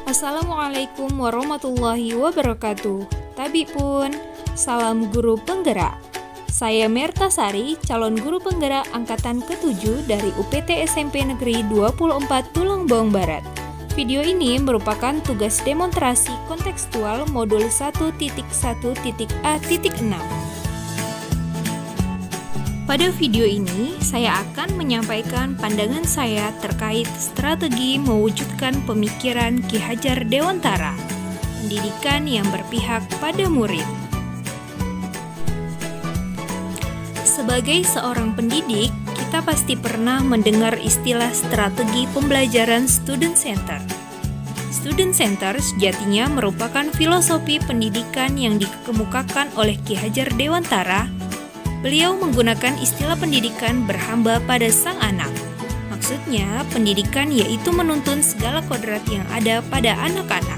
Assalamualaikum warahmatullahi wabarakatuh. Tabi pun, salam guru penggerak. Saya Merta Sari, calon guru penggerak angkatan ke-7 dari UPT SMP Negeri 24 Tulang Bawang Barat. Video ini merupakan tugas demonstrasi kontekstual modul 1.1.a.6. Pada video ini, saya akan menyampaikan pandangan saya terkait strategi mewujudkan pemikiran Ki Hajar Dewantara, pendidikan yang berpihak pada murid. Sebagai seorang pendidik, kita pasti pernah mendengar istilah strategi pembelajaran student center. Student center sejatinya merupakan filosofi pendidikan yang dikemukakan oleh Ki Hajar Dewantara. Beliau menggunakan istilah pendidikan berhamba pada sang anak. Maksudnya, pendidikan yaitu menuntun segala kodrat yang ada pada anak-anak,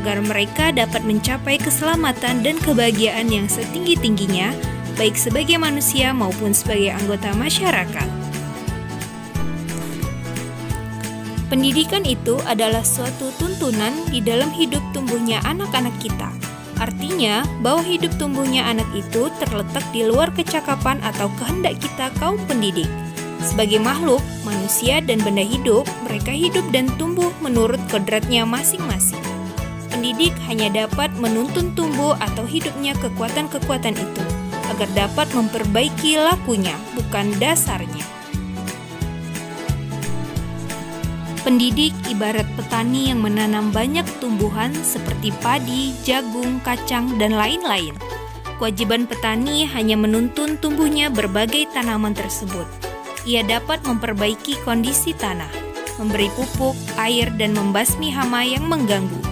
agar mereka dapat mencapai keselamatan dan kebahagiaan yang setinggi-tingginya, baik sebagai manusia maupun sebagai anggota masyarakat. Pendidikan itu adalah suatu tuntunan di dalam hidup tumbuhnya anak-anak kita. Artinya, bahwa hidup tumbuhnya anak itu terletak di luar kecakapan atau kehendak kita kaum pendidik. Sebagai makhluk, manusia dan benda hidup, mereka hidup dan tumbuh menurut kodratnya masing-masing. Pendidik hanya dapat menuntun tumbuh atau hidupnya kekuatan-kekuatan itu, agar dapat memperbaiki lakunya, bukan dasarnya. Pendidik ibarat petani yang menanam banyak tumbuhan seperti padi, jagung, kacang, dan lain-lain. Kewajiban petani hanya menuntun tumbuhnya berbagai tanaman tersebut. Ia dapat memperbaiki kondisi tanah, memberi pupuk, air, dan membasmi hama yang mengganggu.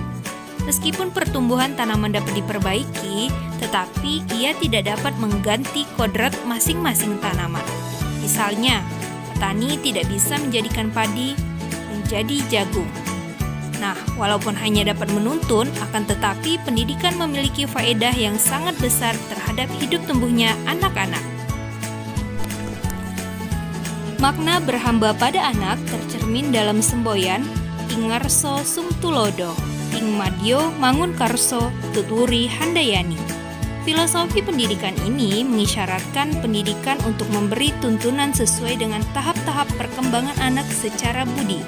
Meskipun pertumbuhan tanaman dapat diperbaiki, tetapi ia tidak dapat mengganti kodrat masing-masing tanaman. Misalnya, petani tidak bisa menjadikan padi menjadi jagung. Nah, walaupun hanya dapat menuntun, akan tetapi pendidikan memiliki faedah yang sangat besar terhadap hidup tumbuhnya anak-anak. Makna berhamba pada anak tercermin dalam semboyan Ing ngarso sum tulodo, Ing madyo mangun karso tuturi handayani. Filosofi pendidikan ini mengisyaratkan pendidikan untuk memberi tuntunan sesuai dengan tahap-tahap perkembangan anak secara budi,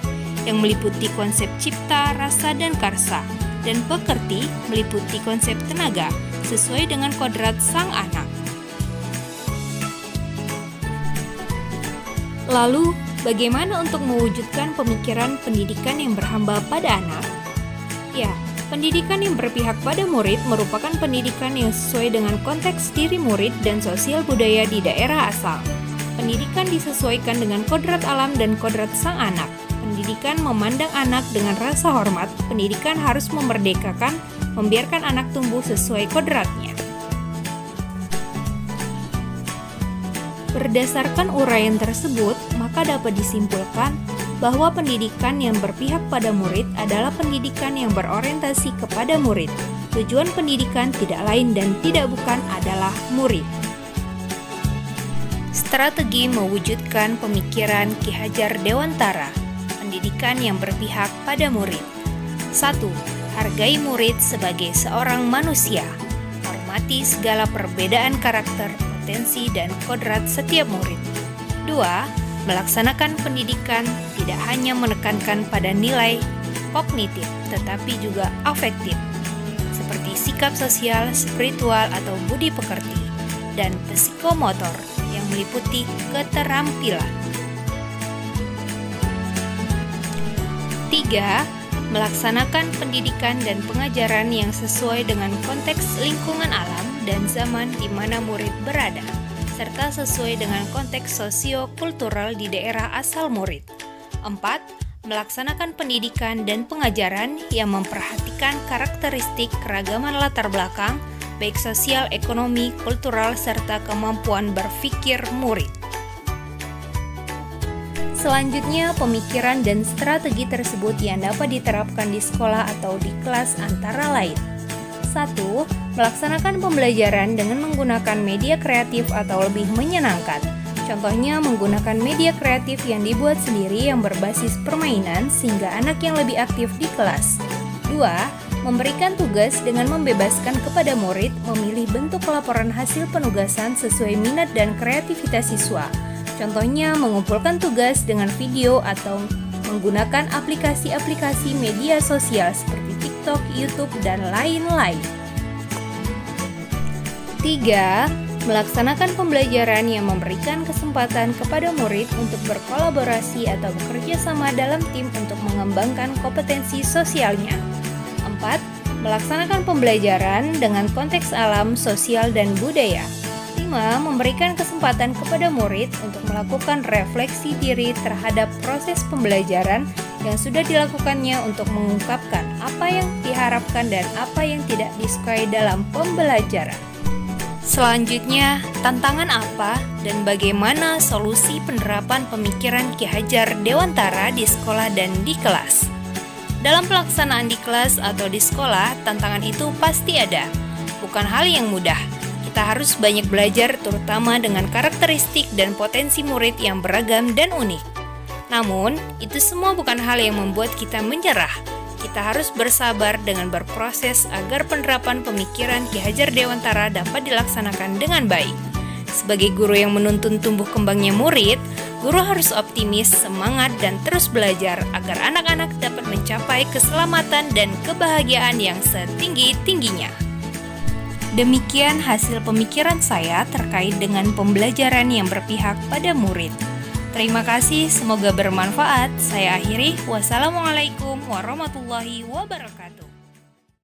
yang meliputi konsep cipta, rasa, dan karsa, dan pekerti meliputi konsep tenaga sesuai dengan kodrat sang anak. Lalu, bagaimana untuk mewujudkan pemikiran pendidikan yang berhamba pada anak? Ya, pendidikan yang berpihak pada murid merupakan pendidikan yang sesuai dengan konteks diri murid dan sosial budaya di daerah asal. Pendidikan disesuaikan dengan kodrat alam dan kodrat sang anak. Pendidikan memandang anak dengan rasa hormat. Pendidikan harus memerdekakan, membiarkan anak tumbuh sesuai kodratnya. Berdasarkan uraian tersebut, maka dapat disimpulkan bahwa pendidikan yang berpihak pada murid adalah pendidikan yang berorientasi kepada murid. Tujuan pendidikan tidak lain dan tidak bukan adalah murid. Strategi mewujudkan pemikiran Ki Hajar Dewantara, pendidikan yang berpihak pada murid. 1. Hargai murid sebagai seorang manusia. Hormati segala perbedaan karakter, potensi, dan kodrat setiap murid. 2. Melaksanakan pendidikan tidak hanya menekankan pada nilai kognitif, tetapi juga afektif, seperti sikap sosial, spiritual, atau budi pekerti, dan psikomotor yang meliputi keterampilan. 3. Melaksanakan pendidikan dan pengajaran yang sesuai dengan konteks lingkungan alam dan zaman di mana murid berada, serta sesuai dengan konteks sosio-kultural di daerah asal murid. 4. Melaksanakan pendidikan dan pengajaran yang memperhatikan karakteristik keragaman latar belakang, baik sosial, ekonomi, kultural, serta kemampuan berpikir murid. Selanjutnya, pemikiran dan strategi tersebut yang dapat diterapkan di sekolah atau di kelas antara lain. 1. Melaksanakan pembelajaran dengan menggunakan media kreatif atau lebih menyenangkan. Contohnya menggunakan media kreatif yang dibuat sendiri yang berbasis permainan sehingga anak yang lebih aktif di kelas. 2. Memberikan tugas dengan membebaskan kepada murid memilih bentuk laporan hasil penugasan sesuai minat dan kreativitas siswa. Contohnya mengumpulkan tugas dengan video atau menggunakan aplikasi-aplikasi media sosial seperti TikTok, YouTube, dan lain-lain. 3. Melaksanakan pembelajaran yang memberikan kesempatan kepada murid untuk berkolaborasi atau bekerja sama dalam tim untuk mengembangkan kompetensi sosialnya. 4. Melaksanakan pembelajaran dengan konteks alam, sosial, dan budaya. 5. Memberikan kesempatan kepada murid untuk melakukan refleksi diri terhadap proses pembelajaran yang sudah dilakukannya untuk mengungkapkan apa yang diharapkan dan apa yang tidak disukai dalam pembelajaran. Selanjutnya, tantangan apa dan bagaimana solusi penerapan pemikiran Ki Hajar Dewantara di sekolah dan di kelas? Dalam pelaksanaan di kelas atau di sekolah, tantangan itu pasti ada. Bukan hal yang mudah. Kita harus banyak belajar terutama dengan karakteristik dan potensi murid yang beragam dan unik. Namun, itu semua bukan hal yang membuat kita menyerah. Kita harus bersabar dengan berproses agar penerapan pemikiran Ki Hajar Dewantara dapat dilaksanakan dengan baik. Sebagai guru yang menuntun tumbuh kembangnya murid, guru harus optimis, semangat, dan terus belajar agar anak-anak dapat mencapai keselamatan dan kebahagiaan yang setinggi-tingginya. Demikian hasil pemikiran saya terkait dengan pembelajaran yang berpihak pada murid. Terima kasih, semoga bermanfaat. Saya akhiri. Wassalamualaikum warahmatullahi wabarakatuh.